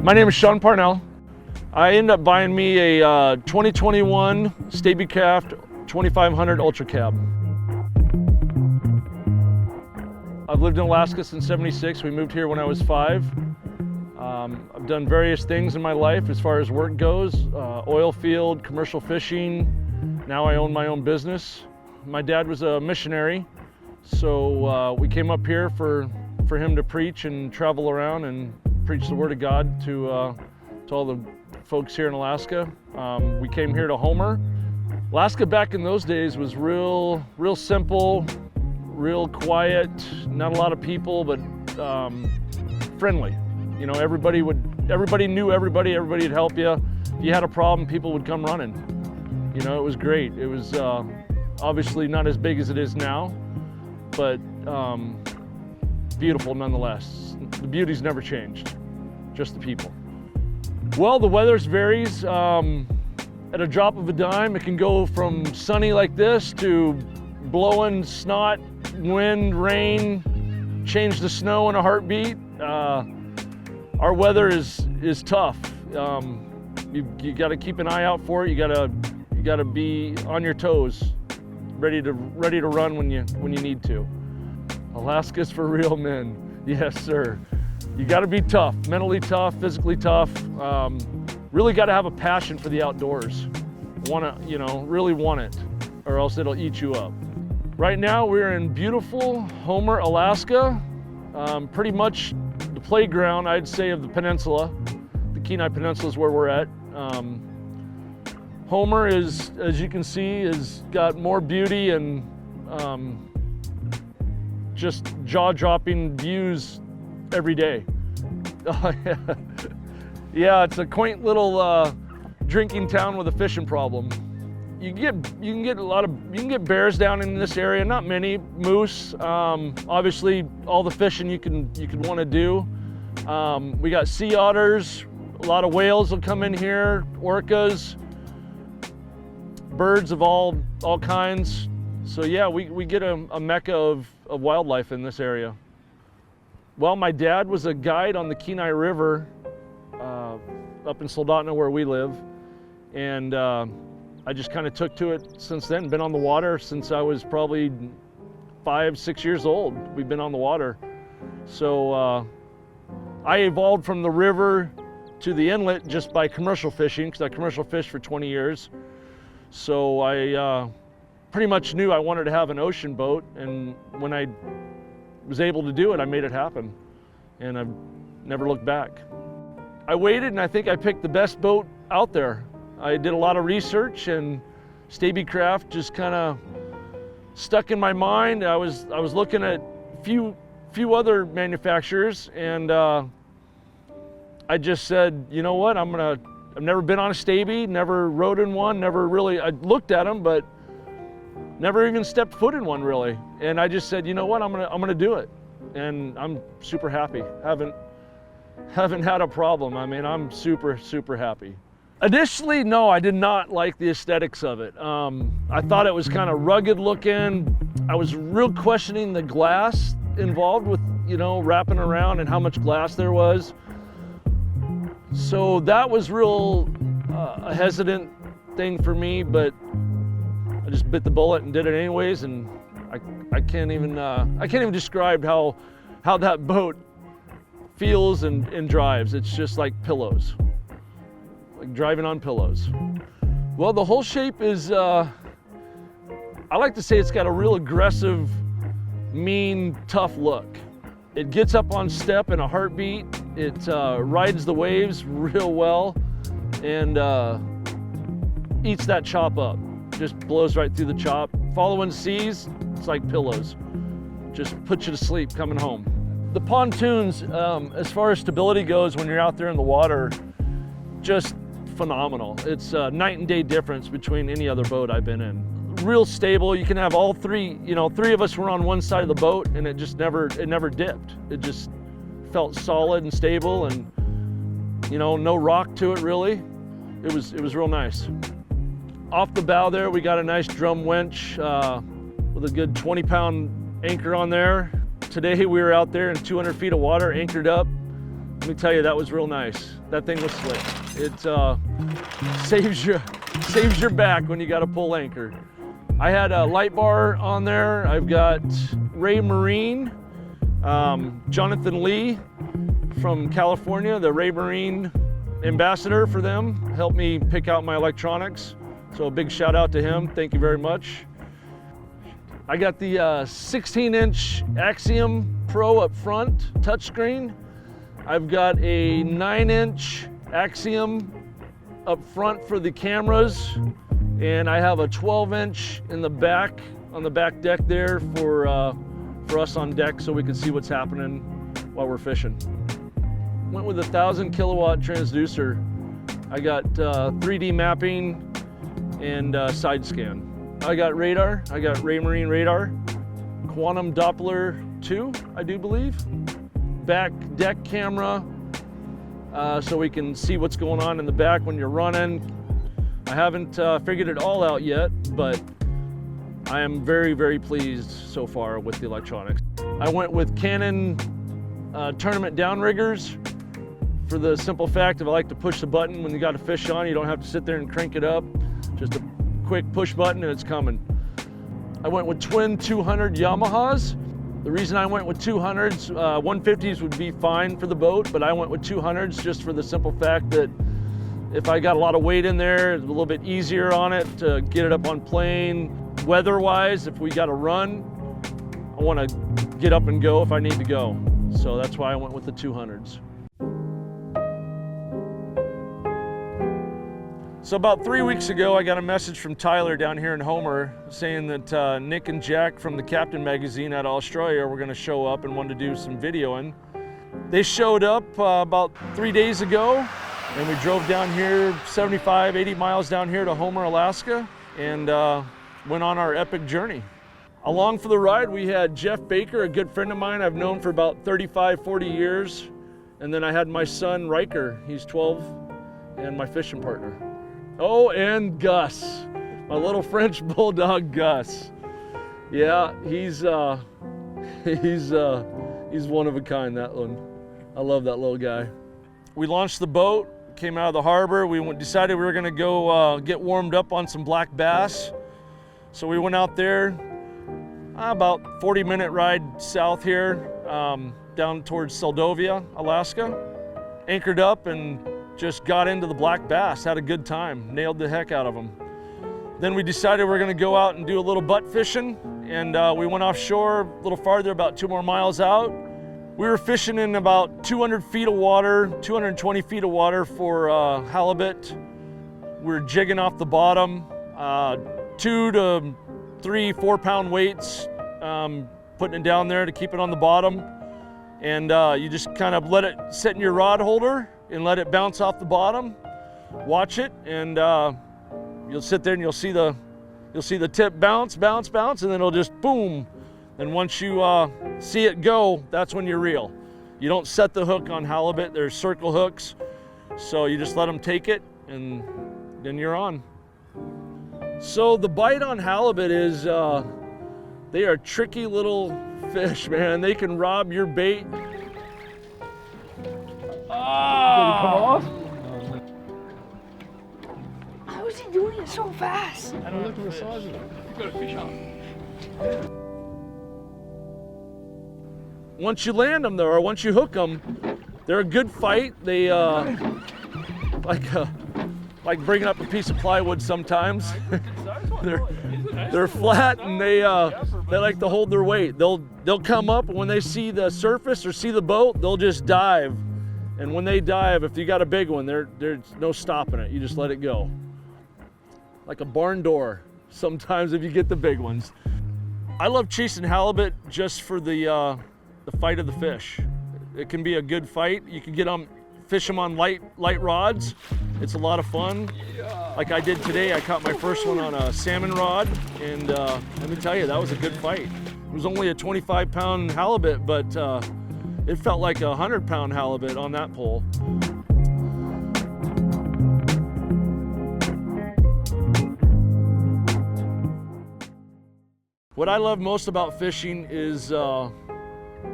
My name is Shawn Parnell. I ended up buying me a 2021 Stabicraft 2500 Ultracab. I've lived in Alaska since '76. We moved here when I was 5. I've done various things in my life as far as work goes, oil field, commercial fishing. Now I own my own business. My dad was a missionary, so we came up here for him to preach and travel around and preach the Word of God to all the folks here in Alaska. We came here to Homer. Alaska back in those days was real simple, real quiet, not a lot of people, but friendly. You know, everybody knew everybody would help you. If you had a problem, people would come running. You know, it was great. It was obviously not as big as it is now, but beautiful nonetheless. The beauty's never changed, just the people. Well, the weather varies. At a drop of a dime, it can go from sunny like this to blowing snot, wind, rain, change the snow in a heartbeat. Our weather is tough. You got to keep an eye out for it. You got to be on your toes, ready to run when you need to. Alaska's for real men. Yes, sir. You got to be tough, mentally tough, physically tough. Really got to have a passion for the outdoors. Really want it, or else it'll eat you up. Right now we're in beautiful Homer, Alaska. Pretty much the playground, I'd say, of the peninsula. The Kenai Peninsula is where we're at. Homer is, as you can see, has got more beauty and just jaw-dropping views every day. Yeah, it's a quaint little drinking town with a fishing problem. You can get bears down in this area, not many. Moose, obviously all the fishing you can want to do. We got sea otters, a lot of whales will come in here, orcas, birds of all kinds. So yeah, we get a mecca of wildlife in this area. Well, my dad was a guide on the Kenai River up in Soldotna where we live, and I just kind of took to it since then. Been on the water since I was probably 5, 6 years old. We've been on the water. So I evolved from the river to the inlet just by commercial fishing, because I commercial fished for 20 years. So I pretty much knew I wanted to have an ocean boat, and when I was able to do it, I made it happen, and I've never looked back. I waited, and I think I picked the best boat out there. I did a lot of research, and Stabicraft just kind of stuck in my mind. I was looking at few other manufacturers, and I just said, you know what, I've never been on a Staby, never rode in one, I looked at them, but never even stepped foot in one really. And I just said, you know what, I'm gonna do it, and I'm super happy. Haven't had a problem. I mean, I'm super happy. Initially, no, I did not like the aesthetics of it. I thought it was kind of rugged looking. I was real questioning the glass involved with, wrapping around and how much glass there was. So that was real a hesitant thing for me, but I just bit the bullet and did it anyways. And I can't even describe how that boat feels and drives. It's just like pillows, like driving on pillows. Well, the whole shape is, I like to say it's got a real aggressive, mean, tough look. It gets up on step in a heartbeat. It rides the waves real well, and eats that chop up. Just blows right through the chop. Following seas, it's like pillows. Just puts you to sleep coming home. The pontoons, as far as stability goes when you're out there in the water, just phenomenal. It's a night and day difference between any other boat I've been in. Real stable. You can have all three, 3 of us were on one side of the boat, and it never dipped. It just felt solid and stable, and no rock to it really. It was real nice. Off the bow there, we got a nice drum winch with a good 20-pound anchor on there. Today we were out there in 200 feet of water, anchored up, Let me tell you, that was real nice. That thing was slick. It saves your back when you got to pull anchor. I had a light bar on there. I've got Ray Marine, Jonathan Lee from California, the Ray Marine ambassador for them, helped me pick out my electronics. So a big shout out to him. Thank you very much. I got the 16-inch Axiom Pro up front, touchscreen. I've got a 9-inch Axiom up front for the cameras, and I have a 12-inch in the back, on the back deck there for us on deck so we can see what's happening while we're fishing. Went with a 1,000 kilowatt transducer. I got 3D mapping and side scan. I got radar. I got Ray Marine radar, Quantum Doppler 2, I do believe. Back deck camera, so we can see what's going on in the back when you're running. I haven't figured it all out yet, but I am very, very pleased so far with the electronics. I went with Canon tournament downriggers for the simple fact of I like to push the button when you got a fish on. You don't have to sit there and crank it up. Just a quick push button and it's coming. I went with twin 200 Yamahas. The reason I went with 200s, 150s would be fine for the boat, but I went with 200s just for the simple fact that if I got a lot of weight in there, it's a little bit easier on it to get it up on plane. Weather-wise, if we got to run, I want to get up and go if I need to go. So that's why I went with the 200s. So about 3 weeks ago, I got a message from Tyler down here in Homer saying that Nick and Jack from the Captain magazine out of Australia were going to show up and wanted to do some videoing. They showed up about 3 days ago, and we drove down here 75, 80 miles down here to Homer, Alaska, and went on our epic journey. Along for the ride, we had Jeff Baker, a good friend of mine I've known for about 35, 40 years. And then I had my son, Riker, he's 12, and my fishing partner. Oh, and Gus, my little French bulldog, Gus. Yeah, he's one of a kind, that one. I love that little guy. We launched the boat, came out of the harbor. We decided we were gonna go get warmed up on some black bass. So we went out there, about 40-minute ride south here, down towards Seldovia, Alaska. Anchored up and just got into the black bass, had a good time, nailed the heck out of them. Then we decided we were gonna go out and do a little butt fishing, and we went offshore a little farther, about 2 more miles out. We were fishing in about 200 feet of water, 220 feet of water for halibut. We were jigging off the bottom, 2 to 3, 4 pound weights, putting it down there to keep it on the bottom. And you just kind of let it sit in your rod holder and let it bounce off the bottom. Watch it, and you'll sit there and you'll see the tip bounce, bounce, bounce, and then it'll just boom. And once you see it go, that's when you reel. You don't set the hook on halibut. There's circle hooks, so you just let them take it, and then you're on. So the bite on halibut is, they are tricky little fish, man. They can rob your bait. Oh! How is he doing it so fast? I don't look at the size of it. You've got a fish on. Once you land them, though, or once you hook them, they're a good fight. They like bringing up a piece of plywood sometimes. they're flat and they like to hold their weight. They'll come up, and when they see the surface or see the boat, they'll just dive. And when they dive, if you got a big one, there's no stopping it. You just let it go. Like a barn door sometimes if you get the big ones. I love chasing halibut just for the fight of the fish. It can be a good fight. You can get them, fish them on light rods. It's a lot of fun. Like I did today, I caught my first one on a salmon rod, and let me tell you, that was a good fight. It was only a 25-pound halibut, but it felt like a 100-pound halibut on that pole. What I love most about fishing is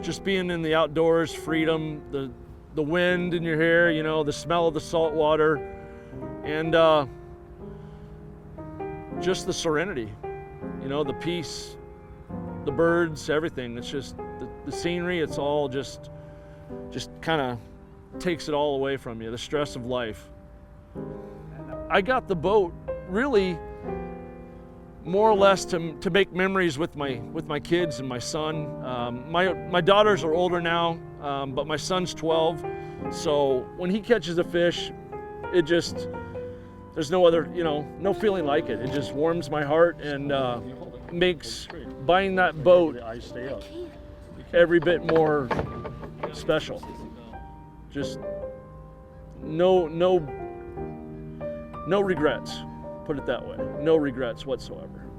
just being in the outdoors, freedom, the wind in your hair, you know, the smell of the salt water, and just the serenity, you know, the peace, the birds, everything. It's just the scenery. It's all just kind of takes it all away from you, the stress of life. I got the boat really more or less to make memories with my kids and my son. My daughters are older now, but my son's 12. So when he catches a fish, it just, there's no other, you know, no feeling like it. It just warms my heart and makes buying that boat every bit more special. Just no regrets, put it that way. No regrets whatsoever.